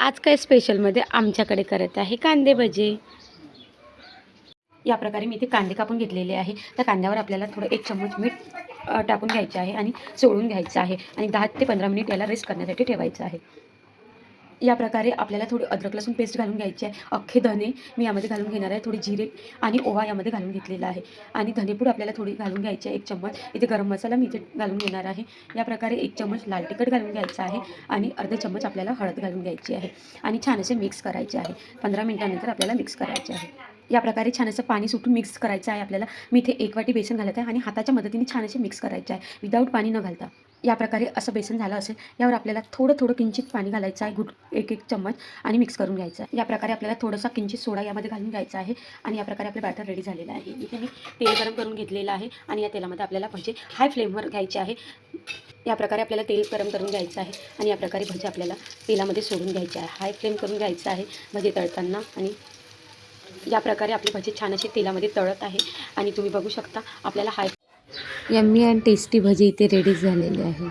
आज काय स्पेशलमध्ये आमच्याकडे करत आहे कांदे भजे। या प्रकारे मी इथे कांदे कापून घेतलेले आहे। त्या कांद्यावर आपल्याला थोडं 1 चम्मच मीठ टाकून घ्यायचे आहे आणि सोडून घ्यायचं आहे आणि 10 ते 15 मिनिट याला रेस्ट करण्यासाठी ठेवायचं आहे। या प्रकारे आपल्याला थोडी अद्रक लसूण पेस्ट घालून घ्यायची आहे। अख्खे धने मी यामध्ये घालून घेणार आहे, थोडी जिरे आणि ओवा यामध्ये घालून घेतलेला आहे आणि धनेपूड आपल्याला थोडी घालून घ्यायची आहे 1 चम्मच। इथे गरम मसाला मी इथे घालून घेणार आहे। या प्रकारे 1 चम्मच लाल तिखट घालून घ्यायचं आहे आणि अर्धा चम्मच आपल्याला हळद घालून घ्यायची आहे आणि छान असे मिक्स करायचे आहे। 15 मिनिटांनंतर आपल्याला मिक्स करायचे आहे। या प्रकारे छान असं पाणी सुटून मिक्स करायचं आहे आपल्याला। मी इथे 1 वाटी बेसन घालत आहे आणि हाताच्या मदतीने छान असे मिक्स करायचे आहे, विदाऊट पाणी न घालता। या प्रकारे असं बेसन झालं असेल, यावर आपल्याला थोडं किंचित पाणी घालायचं आहे, 1 चम्मच आणि मिक्स करून घ्यायचं आहे। या प्रकारे आपल्याला थोडासा किंचित सोडा यामध्ये घालून घ्यायचा आहे आणि या प्रकारे आपलं बॅटर रेडी झालेलं आहे। इथे मी तेल गरम करून घेतलेलं आहे आणि या तेलामध्ये आपल्याला भजे हाय फ्लेमवर घ्यायचे आहे। या प्रकारे आपल्याला तेल गरम करून घ्यायचं आहे आणि या प्रकारे भजे आपल्याला तेलामध्ये सोडून घ्यायचे आहे। हाय फ्लेम करून घ्यायचं आहे भजे तळताना आणि या प्रकारे आपले भजे छान असे तेलामध्ये तळत आहे आणि तुम्ही बघू शकता आपल्याला हाय यम्मी अँड टेस्टी भजे इथे रेडी झालेले आहे।